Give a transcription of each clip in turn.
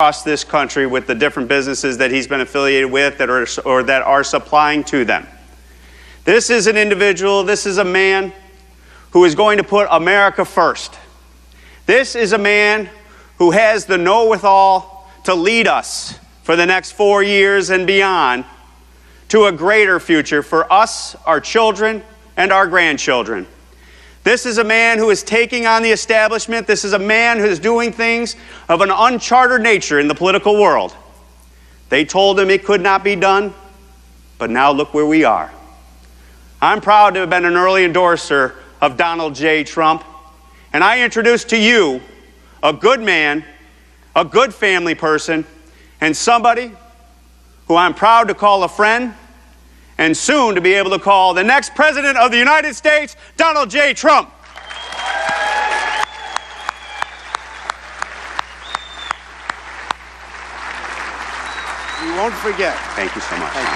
across this country with the different businesses that he's been affiliated with that are supplying to them. This is an individual, this is a man who is going to put America first. This is a man who has the know-with-all to lead us for the next 4 years and beyond to a greater future for us, our children, and our grandchildren. This is a man who is taking on the establishment. This is a man who is doing things of an uncharted nature in the political world. They told him it could not be done, but now look where we are. I'm proud to have been an early endorser of Donald J. Trump, and I introduce to you a good man, a good family person, and somebody who I'm proud to call a friend, and soon to be able to call the next President of the United States, Donald J. Trump. You won't forget. Thank you so much. Thank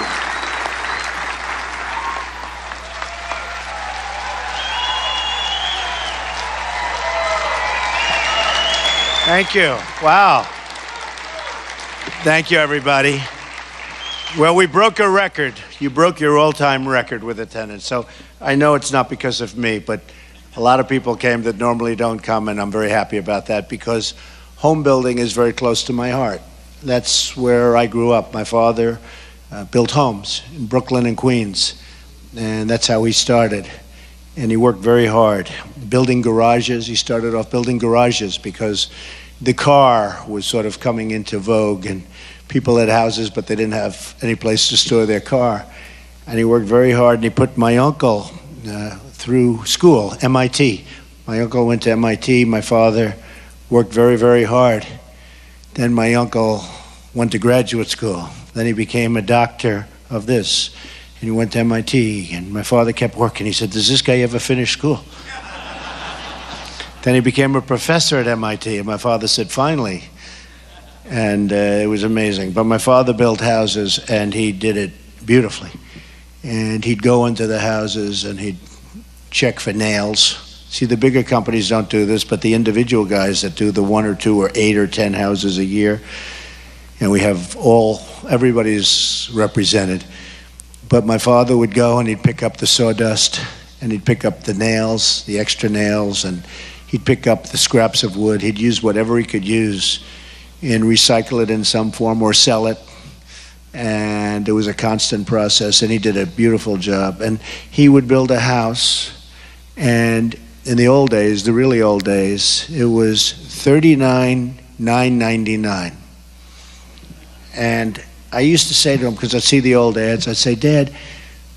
you. Thank you. Wow. Thank you, everybody. Well, we broke a record. You broke your all-time record with attendance. So I know it's not because of me, but a lot of people came that normally don't come, and I'm very happy about that because home building is very close to my heart. That's where I grew up. My father built homes in Brooklyn and Queens, and that's how he started. And he worked very hard. Building garages, he started off building garages because the car was sort of coming into vogue, and people had houses, but they didn't have any place to store their car. And he worked very hard, and he put my uncle through school, MIT. My uncle went to MIT. My father worked very, very hard. Then my uncle went to graduate school. Then he became a doctor of this, and he went to MIT. And my father kept working. He said, "Does this guy ever finish school?" Then he became a professor at MIT, and my father said, "Finally." And it was amazing. But my father built houses, and he did it beautifully. And he'd go into the houses, and he'd check for nails. See, the bigger companies don't do this, but the individual guys that do the 1 or 2 or 8 or 10 houses a year, and we have everybody's represented. But my father would go, and he'd pick up the sawdust, and he'd pick up the nails, the extra nails, and he'd pick up the scraps of wood. He'd use whatever he could use and recycle it in some form or sell it. And it was a constant process, and he did a beautiful job. And he would build a house, and in the old days, the really old days, it was $39,999. And I used to say to him, because I'd see the old ads, I'd say, "Dad,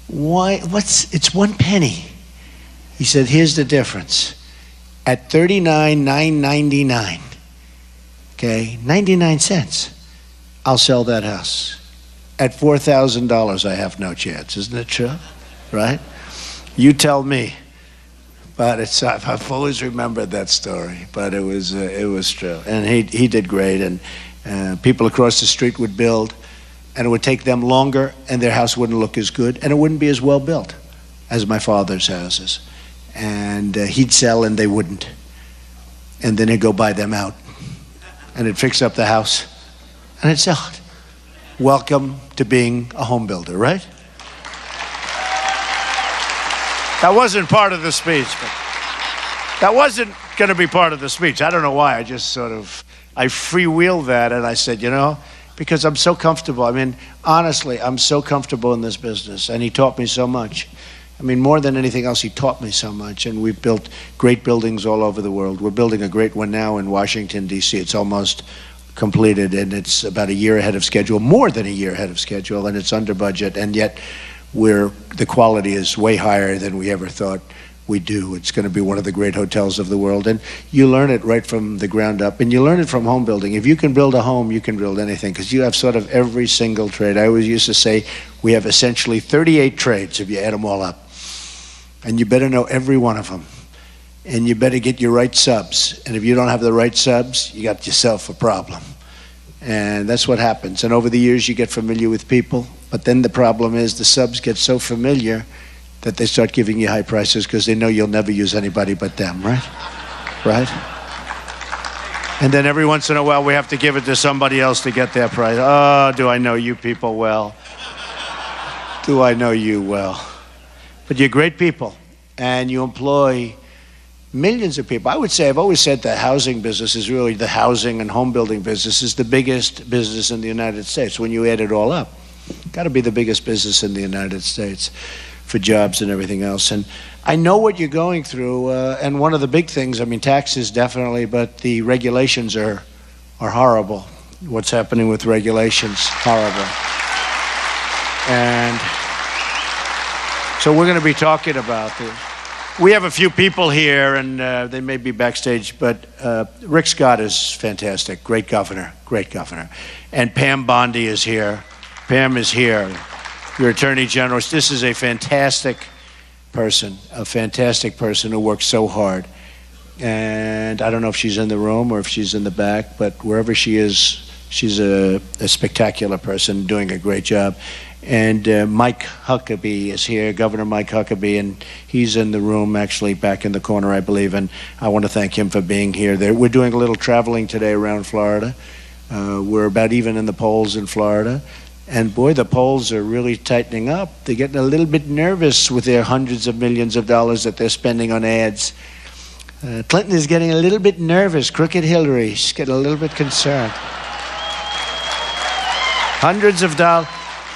it's 1 penny. He said, "Here's the difference. At $39,999, okay, 99 cents, I'll sell that house. At $4,000, I have no chance." Isn't it true? Right? You tell me. But I've always remembered that story. But it was true, and he did great. And people across the street would build, and it would take them longer, and their house wouldn't look as good, and it wouldn't be as well built as my father's houses. And he'd sell, and they wouldn't. And then he'd go buy them out, and he'd fix up the house, and he'd sell it. Welcome to being a home builder, right? That wasn't part of the speech, but that wasn't going to be part of the speech. I don't know why. I just I freewheeled that, and I said, because I'm so comfortable. I mean, honestly, I'm so comfortable in this business, and he taught me so much. I mean, more than anything else, he taught me so much, and we've built great buildings all over the world. We're building a great one now in Washington, D.C. It's almost completed, and it's about a year ahead of schedule, more than a year ahead of schedule, and it's under budget, and yet the quality is way higher than we ever thought we'd do. It's going to be one of the great hotels of the world, and you learn it right from the ground up, and you learn it from home building. If you can build a home, you can build anything, because you have sort of every single trade. I always used to say we have essentially 38 trades if you add them all up, and you better know every one of them, and you better get your right subs, and if you don't have the right subs, you got yourself a problem. And that's what happens. And over the years, you get familiar with people. But then the problem is the subs get so familiar that they start giving you high prices because they know you'll never use anybody but them, right? Right? And then every once in a while, we have to give it to somebody else to get their prize. Oh, do I know you people well? Do I know you well? But you're great people, and you employ millions of people. I would say, I've always said the housing business is really, the housing and home building business is the biggest business in the United States. When you add it all up, got to be the biggest business in the United States for jobs and everything else. And I know what you're going through, and one of the big things, I mean, taxes definitely, but the regulations are horrible. What's happening with regulations, horrible. And so we're going to be talking about this. We have a few people here, and they may be backstage, but Rick Scott is fantastic, great governor. And Pam Bondi is here. Pam is here, your Attorney General. This is a fantastic person who works so hard. And I don't know if she's in the room or if she's in the back, but wherever she is, she's a spectacular person doing a great job. And Mike Huckabee is here, Governor Mike Huckabee, and he's in the room, actually back in the corner, I believe, and I want to thank him for being here. We're doing a little traveling today around Florida. We're about even in the polls in Florida. And boy, the polls are really tightening up. They're getting a little bit nervous with their hundreds of millions of dollars that they're spending on ads. Clinton is getting a little bit nervous. Crooked Hillary, she's getting a little bit concerned. Hundreds of dollars.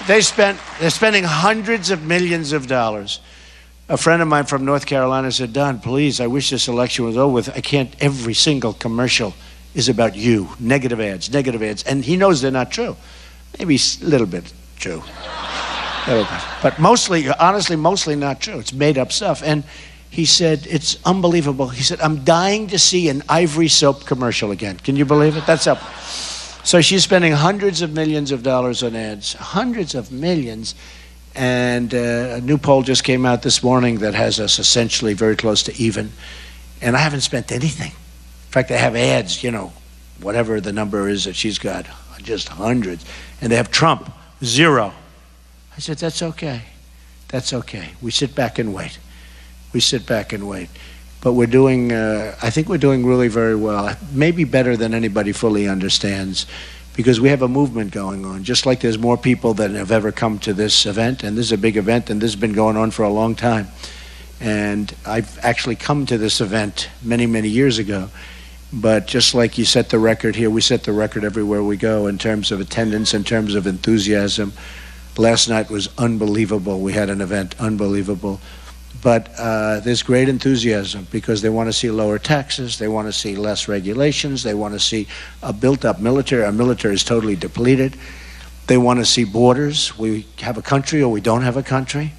They're spending hundreds of millions of dollars. A friend of mine from North Carolina said, Don, please, I wish this election was over with. I can't, every single commercial is about you. Negative ads. And he knows they're not true. Maybe a little bit true. But mostly, honestly, mostly not true. It's made up stuff. And he said, it's unbelievable. He said, I'm dying to see an Ivory soap commercial again. Can you believe it? That's up. So she's spending hundreds of millions of dollars on ads, hundreds of millions. And a new poll just came out this morning that has us essentially very close to even. And I haven't spent anything. In fact, I have ads, you know, whatever the number is that she's got, just hundreds. And they have Trump, 0. I said, that's okay. That's okay. We sit back and wait. But we're doing, I think we're doing really very well. Maybe better than anybody fully understands, because we have a movement going on. Just like there's more people than have ever come to this event, and this is a big event, and this has been going on for a long time. And I've actually come to this event many, many years ago. But just like you set the record here, we set the record everywhere we go in terms of attendance, in terms of enthusiasm. Last night was unbelievable. We had an event, unbelievable. But there's great enthusiasm because they want to see lower taxes, they want to see less regulations, they want to see a built-up military. Our military is totally depleted. They want to see borders. We have a country or we don't have a country.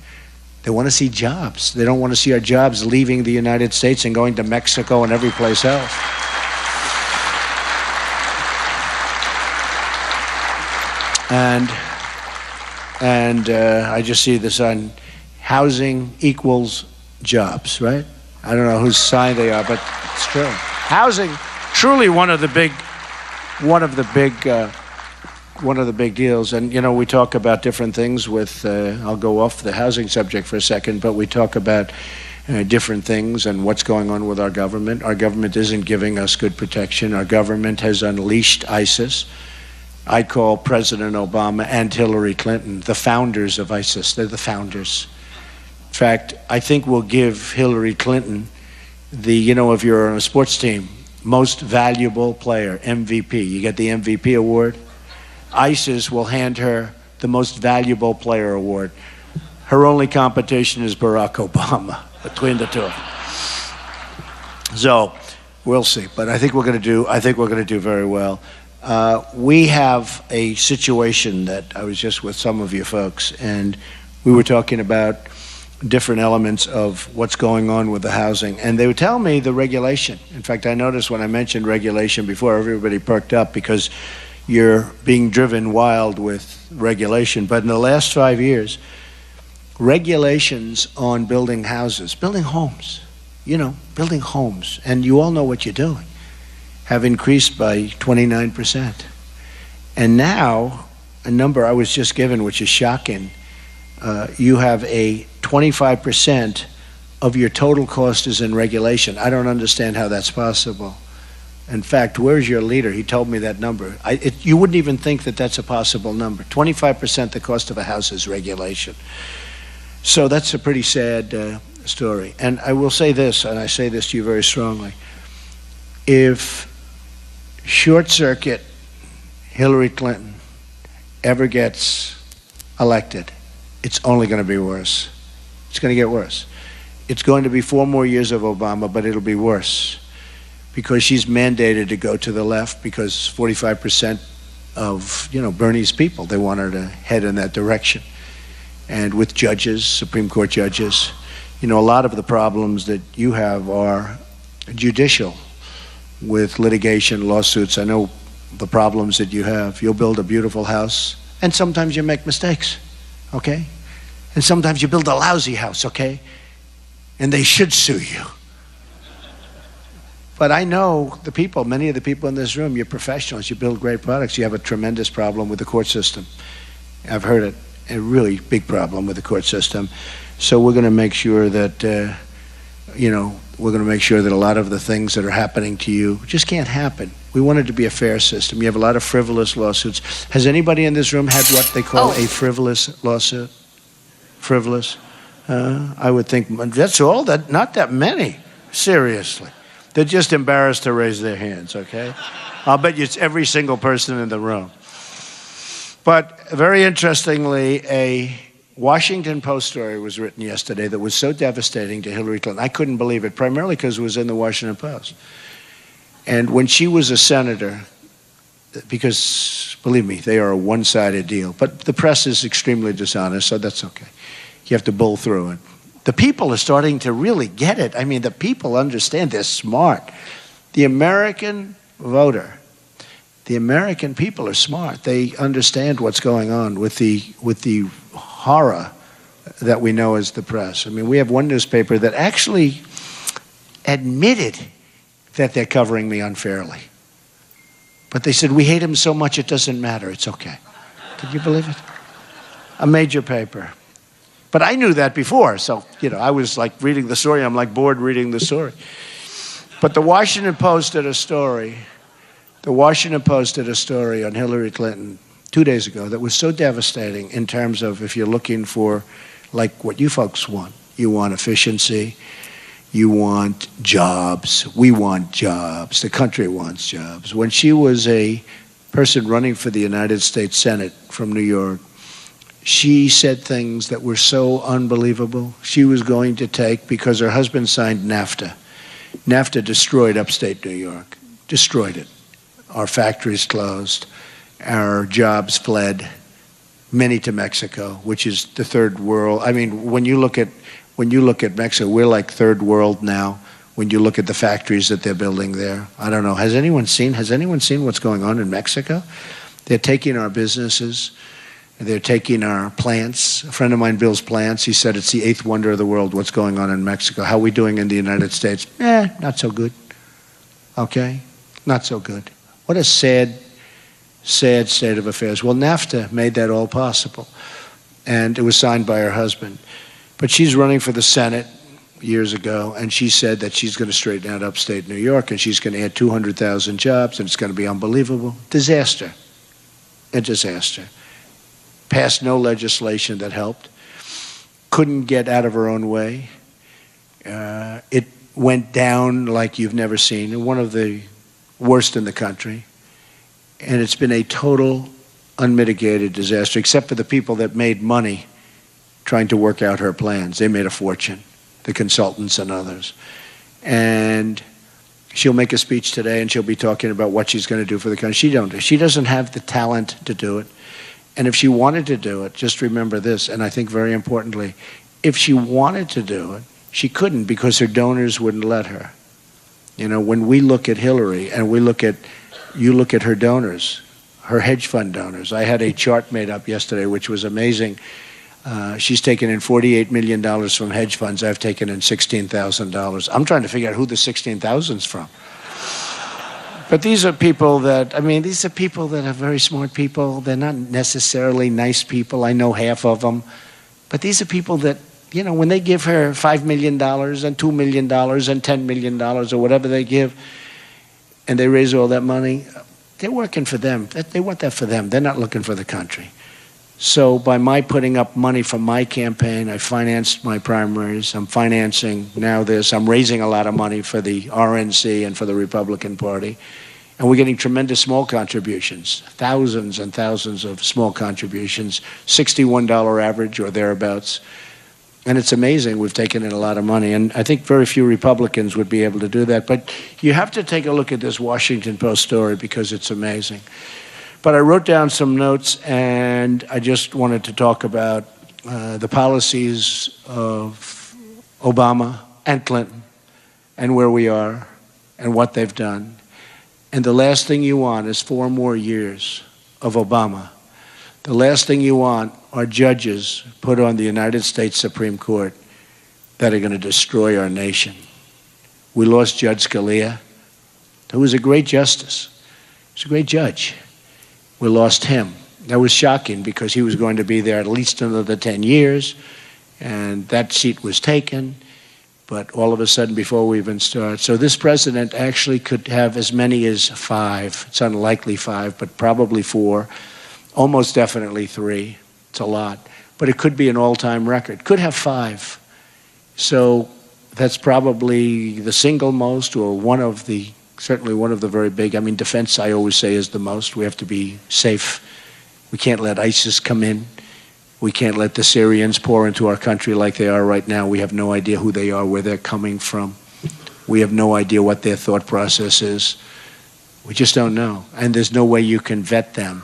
They want to see jobs. They don't want to see our jobs leaving the United States and going to Mexico and every place else. And I just see this on housing equals jobs, right? I don't know whose side they are, but it's true. Housing, truly one of the big deals. And you know, we talk about different things with. I'll go off the housing subject for a second, but we talk about different things and what's going on with our government. Our government isn't giving us good protection. Our government has unleashed ISIS. I call President Obama and Hillary Clinton the founders of ISIS. They're the founders. In fact, I think we'll give Hillary Clinton the, you know, if you're on a sports team, most valuable player, MVP. You get the MVP award. ISIS will hand her the most valuable player award. Her only competition is Barack Obama between the two of them. So we'll see. But I think we're going to do very well. We have a situation that I was just with some of you folks, and we were talking about different elements of what's going on with the housing. And they would tell me the regulation. In fact, I noticed when I mentioned regulation before, everybody perked up because you're being driven wild with regulation. But in the last 5 years, regulations on building houses, building homes, building homes, and you all know what you're doing, have increased by 29%. And now, a number I was just given, which is shocking, you have a 25% of your total cost is in regulation. I don't understand how that's possible. In fact, where's your leader? He told me that number. You wouldn't even think that that's a possible number. 25% the cost of a house is regulation. So that's a pretty sad story. And I will say this, and I say this to you very strongly. If short circuit Hillary Clinton ever gets elected, it's only going to be worse. It's going to get worse. It's going to be 4 more years of Obama, but it'll be worse because she's mandated to go to the left because 45% of, Bernie's people, they want her to head in that direction. And with judges, Supreme Court judges, a lot of the problems that you have are judicial with litigation, lawsuits. I know the problems that you have. You'll build a beautiful house, and sometimes you make mistakes, okay? And sometimes you build a lousy house, okay? And they should sue you. But I know the people, many of the people in this room, you're professionals, you build great products. You have a tremendous problem with the court system. I've heard it, a really big problem with the court system. So we're going to make sure that, we're going to make sure that a lot of the things that are happening to you just can't happen. We want it to be a fair system. You have a lot of frivolous lawsuits. Has anybody in this room had what they call a frivolous lawsuit? Frivolous? I would think that's all. Not that many. Seriously. They're just embarrassed to raise their hands, okay? I'll bet you it's every single person in the room. But very interestingly, a Washington Post story was written yesterday that was so devastating to Hillary Clinton. I couldn't believe it, primarily because it was in the Washington Post. And when she was a senator, because, believe me, they are a one-sided deal, but the press is extremely dishonest, so that's okay. You have to bull through it. The people are starting to really get it. I mean, the people understand. They're smart. The American voter, the American people are smart. They understand what's going on with the horror that we know as the press. I mean, we have one newspaper that actually admitted that they're covering me unfairly. But they said, we hate him so much it doesn't matter. It's okay. Can you believe it? A major paper. But I knew that before, so, I was like reading the story. I'm like bored reading the story. But the Washington Post did a story. The Washington Post did a story on Hillary Clinton 2 days ago that was so devastating in terms of if you're looking for, like, what you folks want. You want efficiency. You want jobs. We want jobs. The country wants jobs. When she was a person running for the United States Senate from New York, she said things that were so unbelievable. She was going to take, because her husband signed NAFTA. NAFTA destroyed upstate New York, destroyed it. Our factories closed, our jobs fled, many to Mexico, which is the third world. I mean, when you look at Mexico, we're like third world now. When you look at the factories that they're building there, I don't know. Has anyone seen what's going on in Mexico? They're taking our businesses. They're taking our plants. A friend of mine builds plants. He said it's the 8th wonder of the world, what's going on in Mexico. How are we doing in the United States? Not so good. Okay? Not so good. What a sad, sad state of affairs. Well, NAFTA made that all possible. And it was signed by her husband. But she's running for the Senate years ago, and she said that she's going to straighten out upstate New York, and she's going to add 200,000 jobs, and it's going to be unbelievable. Disaster. A disaster. Passed no legislation that helped. Couldn't get out of her own way. It went down like you've never seen. One of the worst in the country. And it's been a total unmitigated disaster, except for the people that made money trying to work out her plans. They made a fortune, the consultants and others. And she'll make a speech today, and she'll be talking about what she's going to do for the country. She doesn't have the talent to do it. And if she wanted to do it, just remember this, and I think very importantly, if she wanted to do it, she couldn't because her donors wouldn't let her. When we look at Hillary and you look at her donors, her hedge fund donors. I had a chart made up yesterday, which was amazing. She's taken in $48 million from hedge funds. I've taken in $16,000. I'm trying to figure out who the $16,000's from. But these are people that are very smart people. They're not necessarily nice people. I know half of them. But these are people that, when they give her $5 million and $2 million and $10 million or whatever they give, and they raise all that money, they're working for them. They want that for them. They're not looking for the country. So by my putting up money from my campaign, I financed my primaries. I'm financing now this. I'm raising a lot of money for the RNC and for the Republican Party. And we're getting tremendous small contributions, thousands and thousands of small contributions, $61 average or thereabouts. And it's amazing. We've taken in a lot of money. And I think very few Republicans would be able to do that. But you have to take a look at this Washington Post story because it's amazing. But I wrote down some notes, and I just wanted to talk about the policies of Obama and Clinton and where we are and what they've done. And the last thing you want is 4 more years of Obama. The last thing you want are judges put on the United States Supreme Court that are going to destroy our nation. We lost Judge Scalia, who was a great justice. He was a great judge. We lost him. That was shocking because he was going to be there at least another 10 years, and that seat was taken. But all of a sudden, before we even start, so this president actually could have as many as 5. It's unlikely 5, but probably 4, almost definitely 3. It's a lot. But it could be an all-time record. Could have 5. So that's probably the single most or certainly one of the very big. I mean, defense, I always say, is the most. We have to be safe. We can't let ISIS come in. We can't let the Syrians pour into our country like they are right now. We have no idea who they are, where they're coming from. We have no idea what their thought process is. We just don't know. And there's no way you can vet them.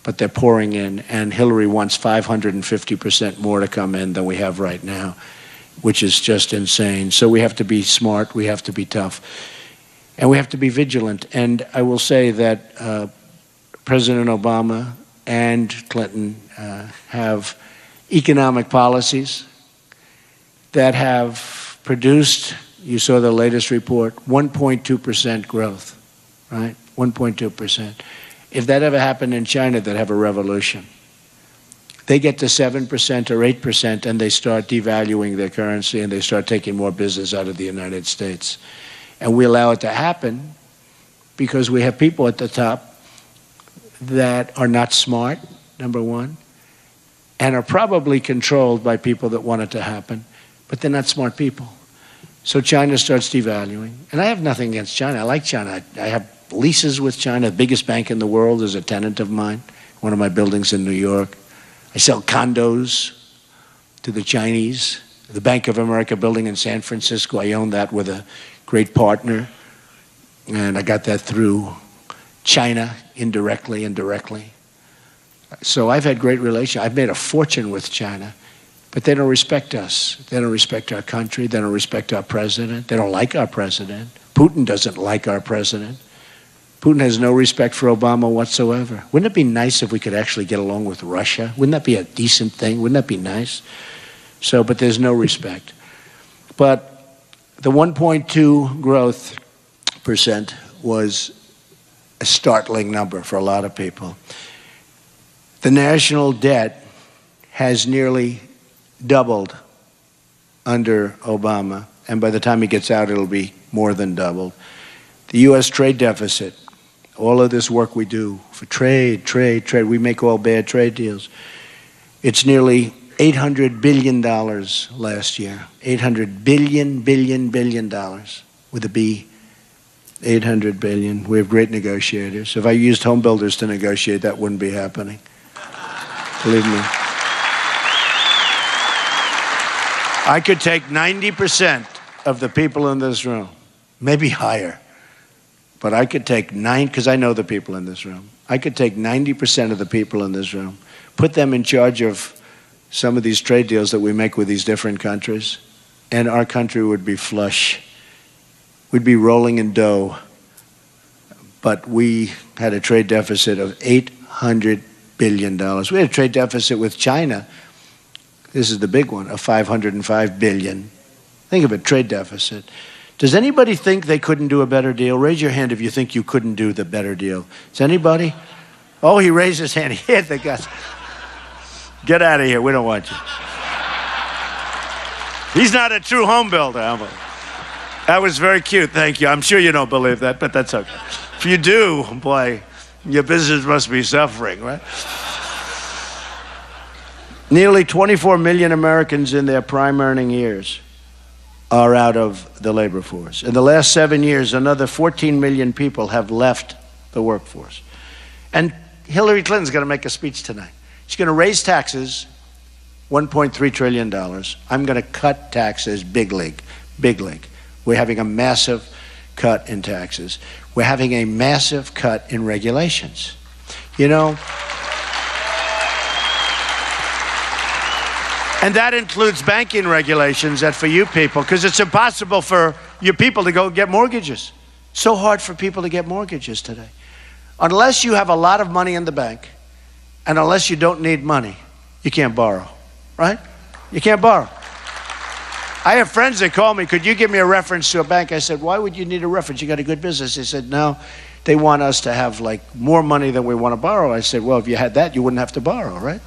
But they're pouring in. And Hillary wants 550% more to come in than we have right now, which is just insane. So we have to be smart. We have to be tough. And we have to be vigilant. And I will say that President Obama and Clinton have economic policies that have produced, you saw the latest report, 1.2% growth, right? 1.2%. If that ever happened in China, they'd have a revolution. They get to 7% or 8% and they start devaluing their currency and they start taking more business out of the United States. And we allow it to happen because we have people at the top that are not smart, number one, and are probably controlled by people that want it to happen, but they're not smart people. So China starts devaluing. And I have nothing against China. I like China. I have leases with China. The biggest bank in the world is a tenant of mine, one of my buildings in New York. I sell condos to the Chinese. The Bank of America building in San Francisco, I own that with a great partner. And I got that through China, indirectly and directly. So I've had great relations. I've made a fortune with China, but they don't respect us. They don't respect our country. They don't respect our president. They don't like our president. Putin doesn't like our president. Putin has no respect for Obama whatsoever. Wouldn't it be nice if we could actually get along with Russia? Wouldn't that be a decent thing? Wouldn't that be nice? So, but there's no respect. But the 1.2 growth percent was a startling number for a lot of people. The national debt has nearly doubled under Obama, and by the time he gets out, it'll be more than doubled. The U.S. trade deficit, all of this work we do for trade, we make all bad trade deals. It's nearly $800 billion last year. $800 billion with a B. 800 billion. We have great negotiators. If I used home builders to negotiate, that wouldn't be happening. Believe me. I could take 90% of the people in this room, maybe higher, but I could take because I know the people in this room. I could take 90% of the people in this room, put them in charge of some of these trade deals that we make with these different countries, and our country would be flush. We'd be rolling in dough. But we had a trade deficit of $800 billion. We had a trade deficit with China. This is the big one, of $505 billion. Think of it, trade deficit. Does anybody think they couldn't do a better deal? Raise your hand if you think you couldn't do the better deal. Is anybody? Oh, he raised his hand. He hit the guts. Get out of here. We don't want you. He's not a true home builder. That was very cute. Thank you. I'm sure you don't believe that, but that's okay. If you do, boy, your business must be suffering, right? Nearly 24 million Americans in their prime earning years are out of the labor force. In the last 7 years, another 14 million people have left the workforce. And Hillary Clinton's going to make a speech tonight. She's going to raise taxes, $1.3 trillion. I'm going to cut taxes, big league, big league. We're having a massive cut in taxes. We're having a massive cut in regulations. You know, and that includes banking regulations that for you people, because it's impossible for you people to go get mortgages. So hard for people to get mortgages today. Unless you have a lot of money in the bank, and unless you don't need money, you can't borrow, right? You can't borrow. I have friends that call me, could you give me a reference to a bank? I said, why would you need a reference? You got a good business. They said, no, they want us to have like more money than we want to borrow. I said, well, if you had that, you wouldn't have to borrow, right?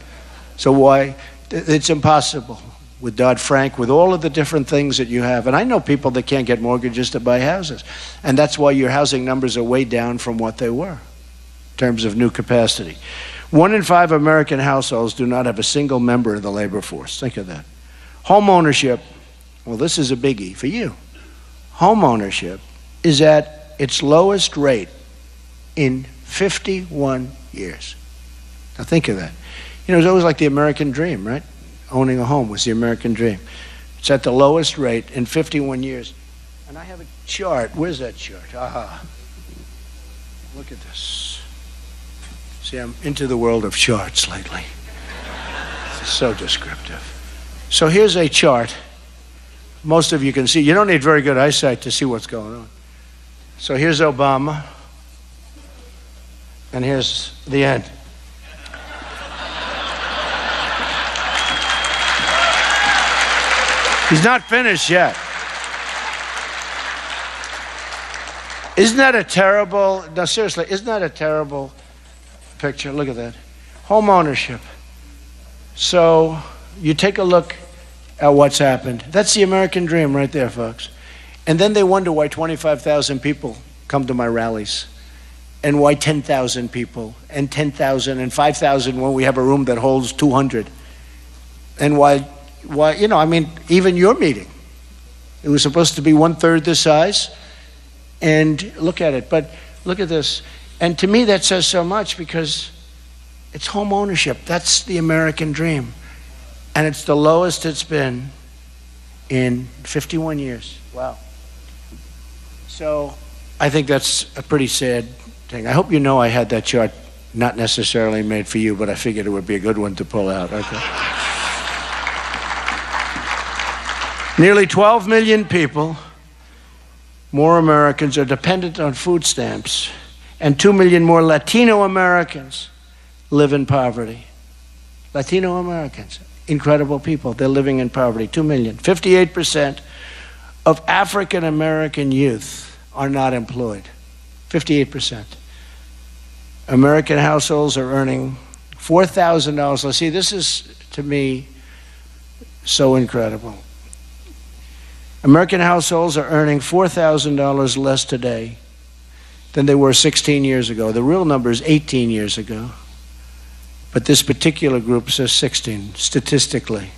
So why? It's impossible with Dodd-Frank, with all of the different things that you have. And I know people that can't get mortgages to buy houses. And that's why your housing numbers are way down from what they were in terms of new capacity. 1 in 5 American households do not have a single member of the labor force. Think of that. Home ownership, well, this is a biggie for you. Home ownership is at its lowest rate in 51 years. Now think of that. You know, it's always like the American dream, right? Owning a home was the American dream. It's at the lowest rate in 51 years. And I have a chart. Where's that chart? Aha. Look at this. See, I'm into the world of charts lately. It's so descriptive. So here's a chart. Most of you can see. You don't need very good eyesight to see what's going on. So here's Obama. And here's the end. He's not finished yet. Isn't that a terrible, no, seriously, isn't that a terrible picture? Look at that. Home ownership. So you take a look at what's happened. That's the American dream right there, folks. And then they wonder why 25,000 people come to my rallies, and why 10,000 people, and 10,000, and 5,000 when we have a room that holds 200. And why, you know, I mean, even your meeting, it was supposed to be 1/3 the size, and look at it. But look at this. And to me, that says so much, because it's home ownership. That's the American dream. And it's the lowest it's been in 51 years. Wow. So I think that's a pretty sad thing. I hope you know I had that chart not necessarily made for you, but I figured it would be a good one to pull out. Okay. Nearly 12 million people, more Americans, are dependent on food stamps, and 2 million more Latino Americans live in poverty. Latino Americans, incredible people. They're living in poverty, 2 million. 58% of African American youth are not employed. 58%. American households are earning $4,000. Let's see, this is, to me, so incredible. American households are earning $4,000 less today than they were 16 years ago. The real number is 18 years ago. But this particular group says 16, statistically.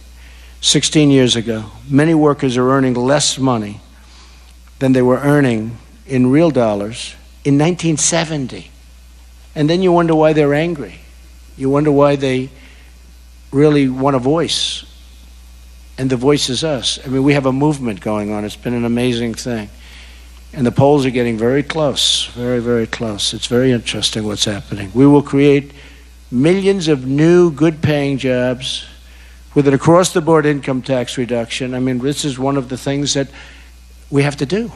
16 years ago. Many workers are earning less money than they were earning in real dollars in 1970. And then you wonder why they're angry. You wonder why they really want a voice. And the voice is us. I mean, we have a movement going on. It's been an amazing thing. And the polls are getting very close, very, very close. It's very interesting what's happening. We will create millions of new, good-paying jobs with an across-the-board income tax reduction. I mean, this is one of the things that we have to do.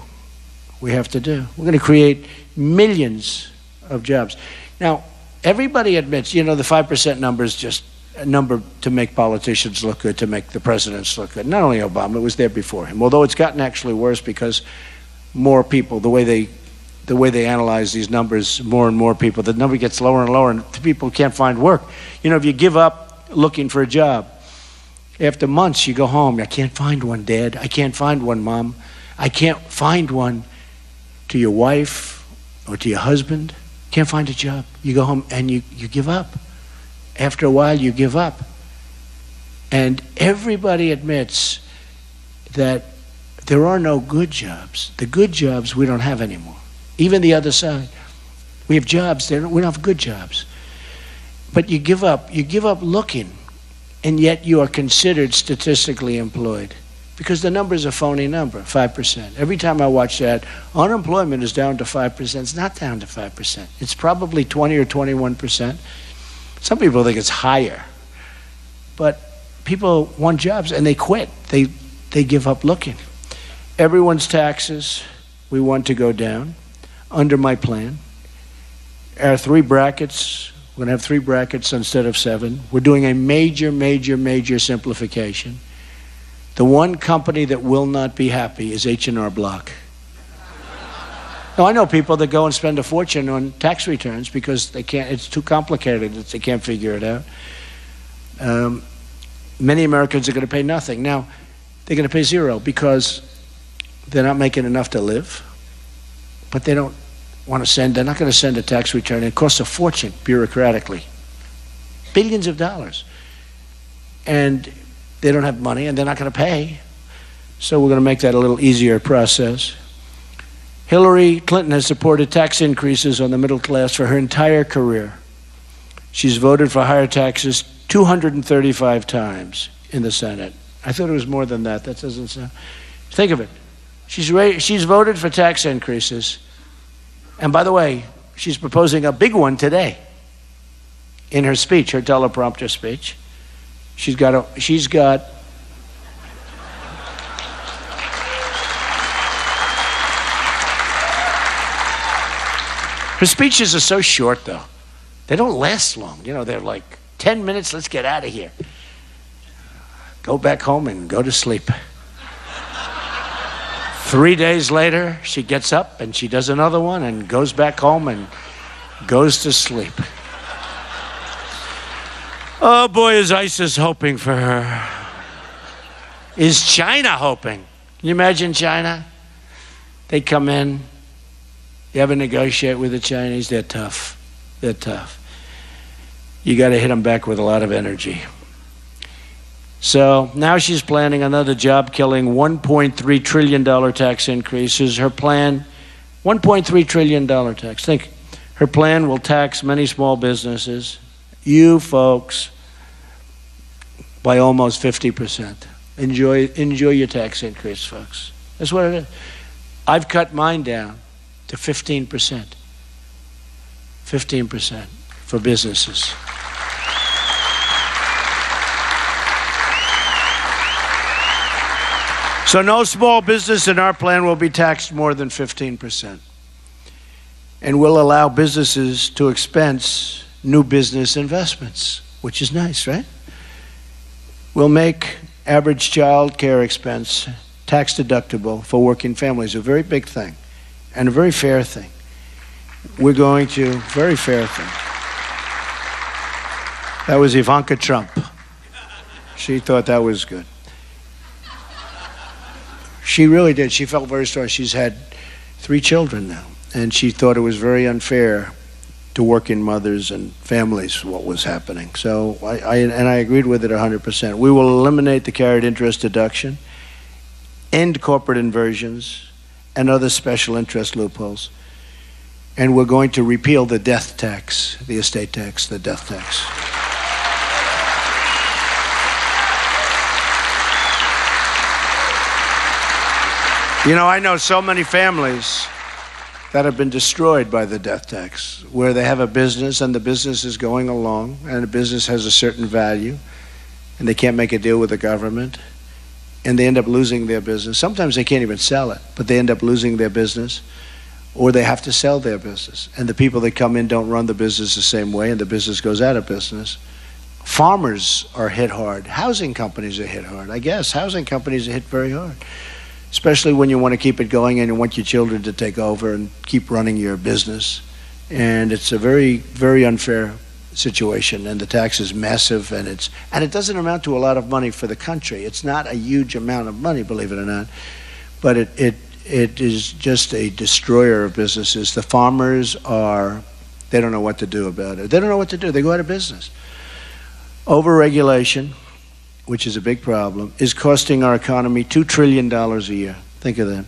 We have to do. We're going to create millions of jobs. Now, everybody admits, you know, the 5% number is just a number to make politicians look good, to make the presidents look good. Not only Obama, it was there before him. Although it's gotten actually worse because more people, the way they analyze these numbers, more and more people, the number gets lower and lower, and people can't find work. You know, if you give up looking for a job, after months you go home, I can't find one, Dad. I can't find one, Mom. I can't find one to your wife or to your husband. Can't find a job. You go home and you give up. After a while, you give up. And everybody admits that there are no good jobs. The good jobs we don't have anymore. Even the other side. We have jobs, we don't have good jobs. But you give up looking, and yet you are considered statistically employed. Because the number is a phony number, 5%. Every time I watch that, unemployment is down to 5%. It's not down to 5%. It's probably 20 or 21%. Some people think it's higher. But people want jobs and they quit. They give up looking. Everyone's taxes, we want to go down under my plan. Our 3 brackets, we're going to have 3 brackets instead of 7. We're doing a major simplification. The one company that will not be happy is H&R Block. Now, I know people that go and spend a fortune on tax returns because they can't, it's too complicated, they can't figure it out. Many Americans are going to pay nothing. Now, they're going to pay 0 because they're not making enough to live, but they don't want to send, they're not going to send a tax return. It costs a fortune bureaucratically, billions of dollars. And they don't have money and they're not going to pay. So we're going to make that a little easier process. Hillary Clinton has supported tax increases on the middle class for her entire career. She's voted for higher taxes 235 times in the Senate. I thought it was more than that. That doesn't sound. Think of it. She's voted for tax increases. And by the way, she's proposing a big one today in her speech, her teleprompter speech. She's got her speeches are so short, though. They don't last long. You know, they're like 10 minutes, let's get out of here. Go back home and go to sleep. 3 days later, she gets up and she does another one and goes back home and goes to sleep. Oh boy, is ISIS hoping for her. Is China hoping? Can you imagine China? They come in, you ever negotiate with the Chinese? They're tough. They're tough. You got to hit them back with a lot of energy. So now she's planning another job-killing $1.3 trillion tax increases. Her plan, $1.3 trillion tax. Think, her plan will tax many small businesses, you folks, by almost 50%. Enjoy your tax increase, folks. That's what it is. I've cut mine down to 15%. 15% for businesses. So no small business in our plan will be taxed more than 15%. And we'll allow businesses to expense new business investments, which is nice, right? We'll make average child care expense tax deductible for working families, a very big thing and a very fair thing. We're going to, very fair thing. That was Ivanka Trump. She thought that was good. She really did. She felt very strong. She's had 3 children now, and she thought it was very unfair to working mothers and families what was happening. So I agreed with it 100%. We will eliminate the carried interest deduction, end corporate inversions, and other special interest loopholes. And we're going to repeal the death tax, the estate tax, the death tax. You know, I know so many families that have been destroyed by the death tax, where they have a business and the business is going along and the business has a certain value and they can't make a deal with the government and they end up losing their business. Sometimes they can't even sell it, but they end up losing their business, or they have to sell their business. And the people that come in don't run the business the same way and the business goes out of business. Farmers are hit hard. Housing companies are hit hard. I guess housing companies are hit very hard, especially when you want to keep it going and you want your children to take over and keep running your business. And it's a very, very unfair situation, and the tax is massive, and it doesn't amount to a lot of money for the country. It's not a huge amount of money, believe it or not, but it it is just a destroyer of businesses. The farmers they don't know what to do about it. They don't know what to do. They go out of business. Overregulation, which is a big problem, is costing our economy $2 trillion a year. Think of that.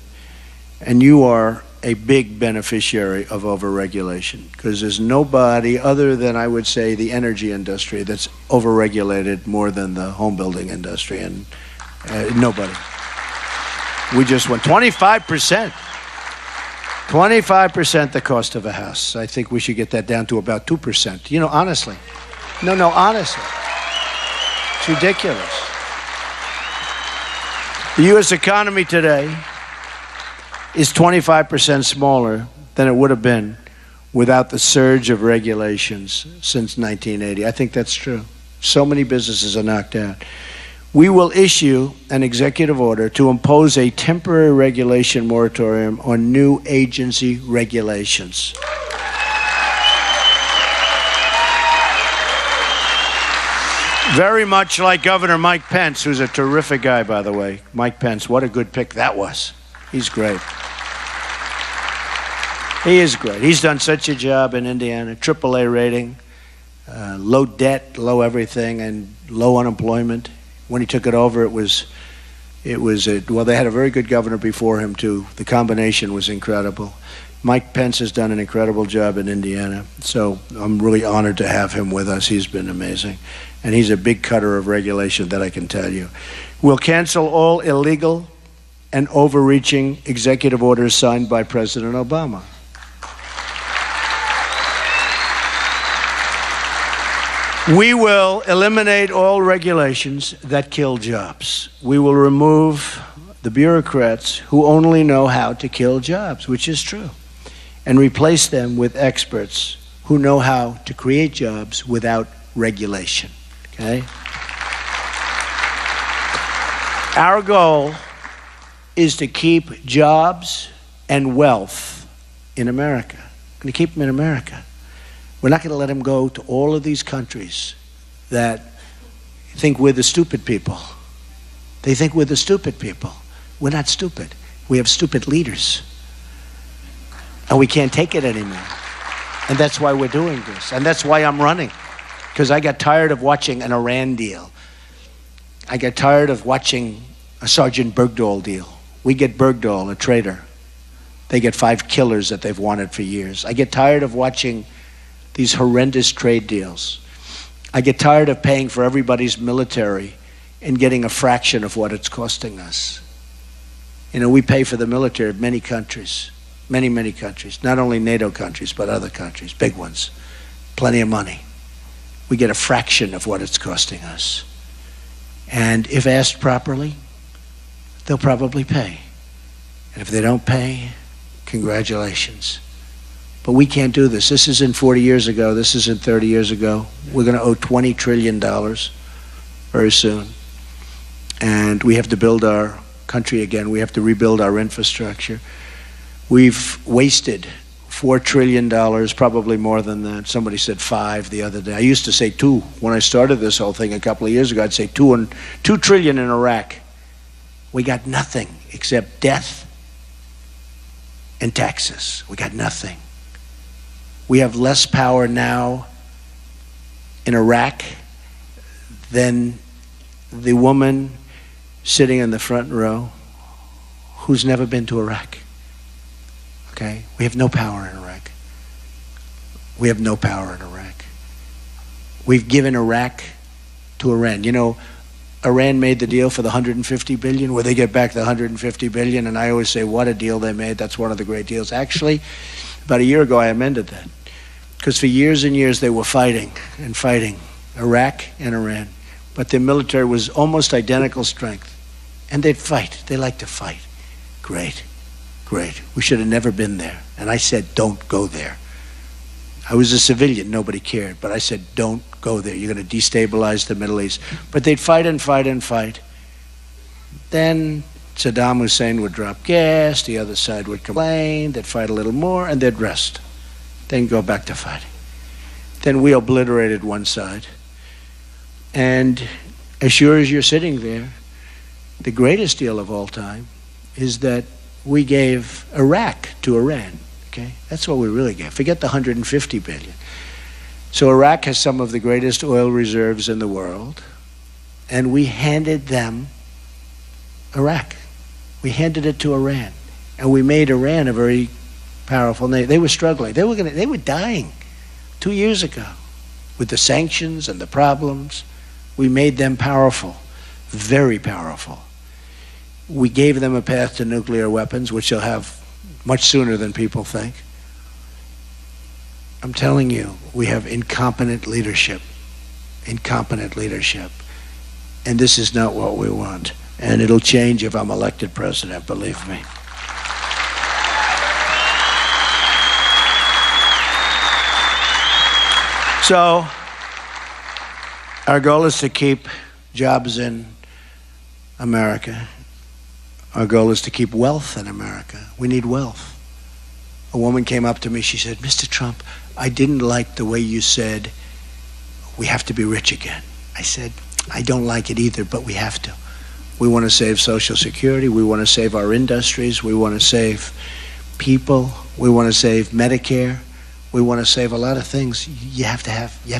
And you are a big beneficiary of overregulation, because there's nobody other than, I would say, the energy industry that's overregulated more than the home building industry, and nobody. We just went 25%. 25% the cost of a house. I think we should get that down to about 2%. You know, honestly. No, honestly. It's ridiculous. The U.S. economy today is 25% smaller than it would have been without the surge of regulations since 1980. I think that's true. So many businesses are knocked out. We will issue an executive order to impose a temporary regulation moratorium on new agency regulations. Very much like Governor Mike Pence, who's a terrific guy, by the way. Mike Pence, what a good pick that was. He's great. He is great. He's done such a job in Indiana, AAA rating, low debt, low everything, and low unemployment. When he took it over, well, they had a very good governor before him, too. The combination was incredible. Mike Pence has done an incredible job in Indiana, so I'm really honored to have him with us. He's been amazing. And he's a big cutter of regulation, that I can tell you. We'll cancel all illegal and overreaching executive orders signed by President Obama. We will eliminate all regulations that kill jobs. We will remove the bureaucrats who only know how to kill jobs, which is true, and replace them with experts who know how to create jobs without regulation. Okay? Our goal is to keep jobs and wealth in America. We're going to keep them in America. We're not going to let them go to all of these countries that think we're the stupid people. They think we're the stupid people. We're not stupid. We have stupid leaders. And we can't take it anymore. And that's why we're doing this. And that's why I'm running. Because I got tired of watching an Iran deal. I got tired of watching a Sergeant Bergdahl deal. We get Bergdahl, a traitor. They get 5 killers that they've wanted for years. I get tired of watching these horrendous trade deals. I get tired of paying for everybody's military and getting a fraction of what it's costing us. You know, we pay for the military of many countries, many countries, not only NATO countries, but other countries, big ones, plenty of money. We get a fraction of what it's costing us. And if asked properly, they'll probably pay. And if they don't pay, congratulations. But we can't do this. This isn't 40 years ago. This isn't 30 years ago. We're going to owe $20 trillion very soon. And we have to build our country again. We have to rebuild our infrastructure. We've wasted $4 trillion, probably more than that. Somebody said 5 the other day. I used to say 2. When I started this whole thing a couple of years ago, I'd say 2 trillion in Iraq. We got nothing except death and taxes. We got nothing. We have less power now in Iraq than the woman sitting in the front row who's never been to Iraq. Okay? We have no power in Iraq. We have no power in Iraq. We've given Iraq to Iran. You know, Iran made the deal for the $150 billion, where they get back the $150 billion, and I always say, what a deal they made. That's one of the great deals. Actually, about a year ago, I amended that. Because for years and years, they were fighting, Iraq and Iran. But their military was almost identical strength. And they'd fight. They like to fight. Great. We should have never been there. And I said, don't go there. I was a civilian. Nobody cared. But I said, don't go there. You're going to destabilize the Middle East. But they'd fight and fight and fight. Then Saddam Hussein would drop gas. The other side would complain. They'd fight a little more, and they'd rest. Then go back to fighting. Then we obliterated one side. And as sure as you're sitting there, the greatest deal of all time is that we gave Iraq to Iran. Okay, that's what we really gave. Forget the 150 billion. So Iraq has some of the greatest oil reserves in the world, and we handed them Iraq. We handed it to Iran, and we made Iran a very powerful nation. They were struggling. They were dying 2 years ago with the sanctions and the problems. We made them powerful, very powerful. We gave them a path to nuclear weapons, which they'll have much sooner than people think. I'm telling you, we have incompetent leadership, and this is not what we want. And it'll change if I'm elected president, believe me. So, our goal is to keep jobs in America. Our goal is to keep wealth in America. We need wealth. A woman came up to me, she said, Mr. Trump, I didn't like the way you said we have to be rich again. I said, I don't like it either, but we have to. We want to save Social Security, we want to save our industries, we want to save people, we want to save Medicare, we want to save a lot of things. You have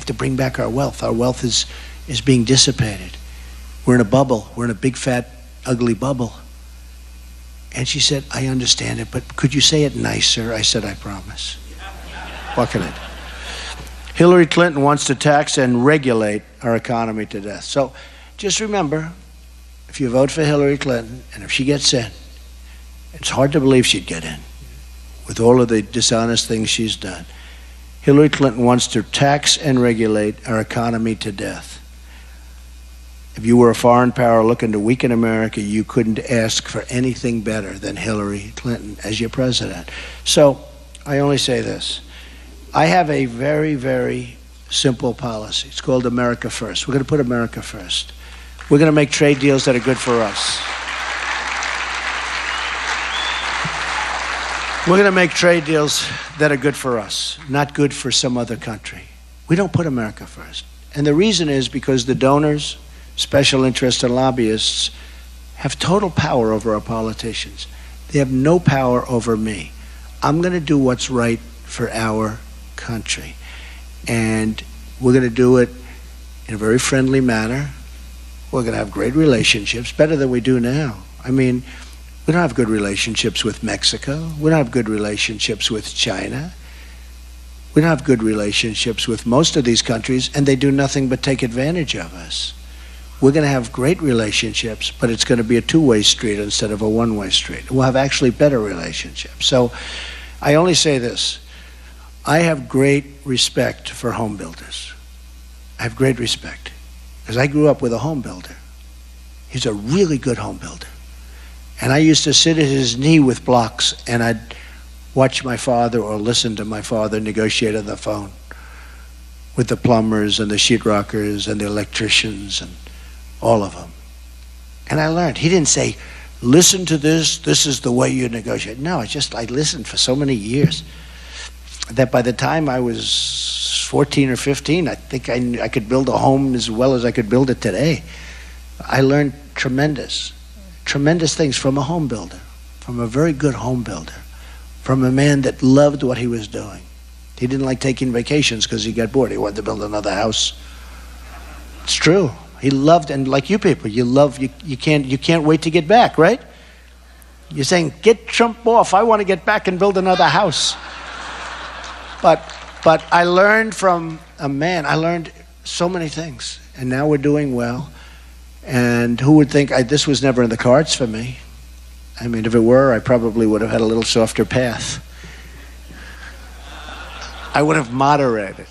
to bring back our wealth. Our wealth is being dissipated. We're in a bubble, we're in a big fat ugly bubble. And she said, I understand it, but could you say it nicer? I said, I promise. What can I do? Hillary Clinton wants to tax and regulate our economy to death. So just remember, if you vote for Hillary Clinton, and if she gets in, it's hard to believe she'd get in with all of the dishonest things she's done. Hillary Clinton wants to tax and regulate our economy to death. If you were a foreign power looking to weaken America, you couldn't ask for anything better than Hillary Clinton as your president. So I only say this. I have a very, very simple policy. It's called America First. We're going to put America first. We're going to make trade deals that are good for us. We're going to make trade deals that are good for us, not good for some other country. We don't put America first. And the reason is because the donors, special interests, and lobbyists have total power over our politicians. They have no power over me. I'm going to do what's right for our country. And we're going to do it in a very friendly manner. We're going to have great relationships, better than we do now. I mean, we don't have good relationships with Mexico. We don't have good relationships with China. We don't have good relationships with most of these countries, and they do nothing but take advantage of us. We're going to have great relationships, but it's going to be a two-way street instead of a one-way street. We'll have actually better relationships. So I only say this. I have great respect for home builders. I have great respect because I grew up with a home builder. He's a really good home builder. And I used to sit at his knee with blocks, and I'd watch my father or listen to my father negotiate on the phone with the plumbers and the sheetrockers and the electricians and all of them. And I learned. He didn't say, listen to this, this is the way you negotiate. No, I listened for so many years that by the time I was 14 or 15, I think I could build a home as well as I could build it today. I learned tremendous things from a home builder, from a very good home builder, from a man that loved what he was doing. He didn't like taking vacations because he got bored. He wanted to build another house. It's true. He loved, and like you people, you can't wait to get back, right? You're saying, get Trump off. I want to get back and build another house. But I learned from a man. I learned so many things, and now we're doing well. And who would think this was never in the cards for me? I mean, if it were, I probably would have had a little softer path. I would have moderated.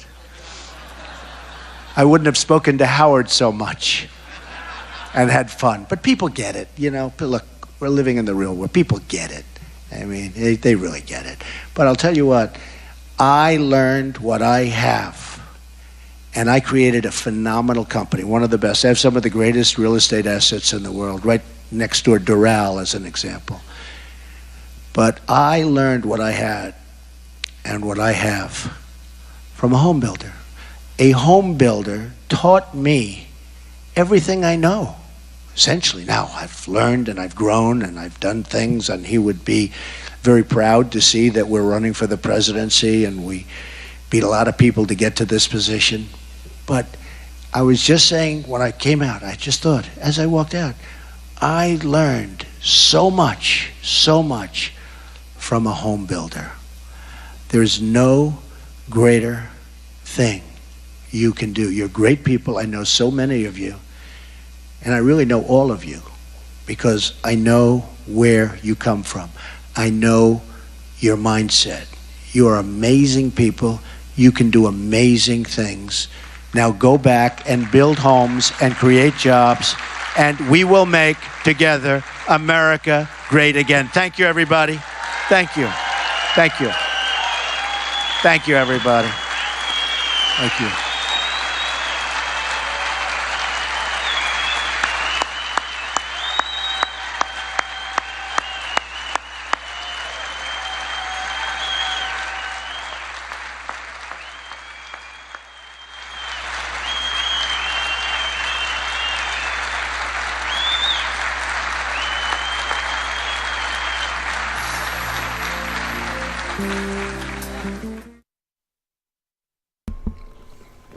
I wouldn't have spoken to Howard so much and had fun. But people get it, you know. Look, we're living in the real world. People get it. I mean, they really get it. But I'll tell you what, I learned what I have. And I created a phenomenal company, one of the best. I have some of the greatest real estate assets in the world, right next door, Doral as an example. But I learned what I had and what I have from a home builder. A home builder taught me everything I know. essentially now I've learned and I've grown and I've done things, and he would be very proud to see that we're running for the presidency and we beat a lot of people to get to this position. But I was just saying, when I came out, I just thought, as I walked out, I learned so much from a home builder. There's no greater thing you can do. You're great people. I know so many of you, and I really know all of you because I know where you come from. I know your mindset. You are amazing people. You can do amazing things. Now go back and build homes and create jobs, and we will make together America great again. Thank you, everybody. Thank you. Thank you. Thank you, everybody. Thank you.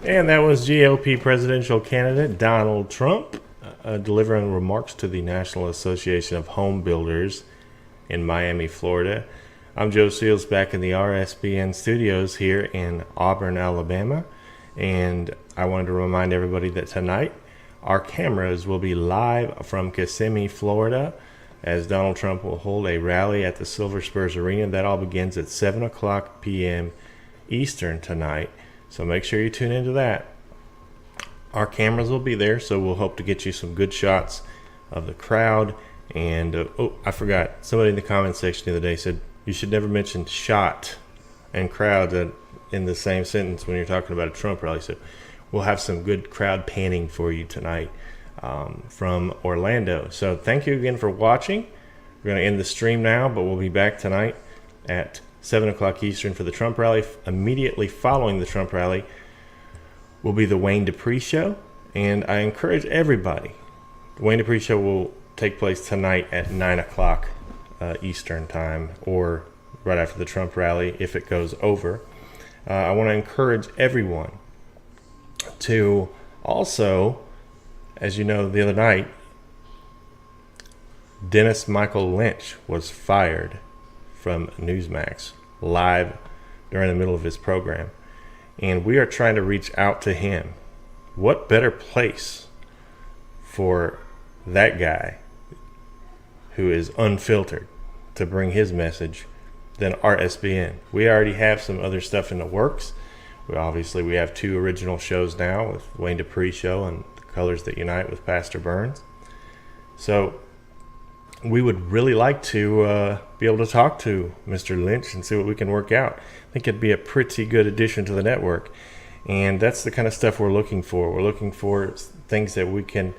And that was GOP presidential candidate Donald Trump delivering remarks to the National Association of Home Builders in Miami, Florida. I'm Joe Seals back in the RSBN studios here in Auburn, Alabama. And I wanted to remind everybody that tonight our cameras will be live from Kissimmee, Florida, as Donald Trump will hold a rally at the Silver Spurs Arena. That all begins at 7 o'clock p.m. Eastern tonight. So make sure you tune into that. Our cameras will be there, so we'll hope to get you some good shots of the crowd. And, I forgot. Somebody in the comment section the other day said you should never mention shot and crowd in the same sentence when you're talking about a Trump rally. So we'll have some good crowd panning for you tonight from Orlando. So thank you again for watching. We're going to end the stream now, but we'll be back tonight at 7 o'clock Eastern for the Trump rally. Immediately following the Trump rally will be the Wayne Dupree Show. And I encourage everybody, the Wayne Dupree Show will take place tonight at 9 o'clock Eastern time, or right after the Trump rally if it goes over. I want to encourage everyone to also, as you know, the other night, Dennis Michael Lynch was fired from Newsmax live during the middle of his program. And we are trying to reach out to him. What better place for that guy who is unfiltered to bring his message than RSBN? We already have some other stuff in the works. We have 2 original shows now with Wayne Dupree Show and The Colors That Unite with Pastor Burns. So we would really like to be able to talk to Mr. Lynch and see what we can work out. I think it'd be a pretty good addition to the network. And that's the kind of stuff we're looking for. We're looking for things that we can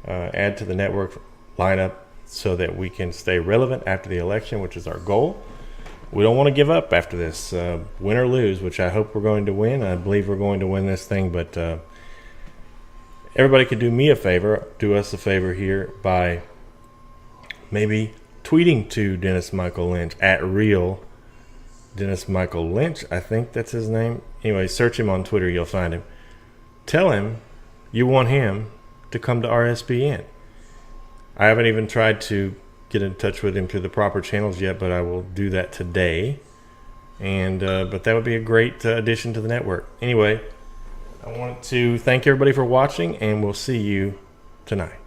add to the network lineup so that we can stay relevant after the election, which is our goal. We don't want to give up after this, win or lose, which I hope we're going to win. I believe we're going to win this thing, but everybody could do me a favor, do us a favor here by maybe tweeting to Dennis Michael Lynch at real Dennis Michael Lynch. I think that's his name. Anyway, search him on Twitter. You'll find him. Tell him you want him to come to RSBN. I haven't even tried to get in touch with him through the proper channels yet, but I will do that today. And but that would be a great addition to the network. Anyway, I want to thank everybody for watching, and we'll see you tonight.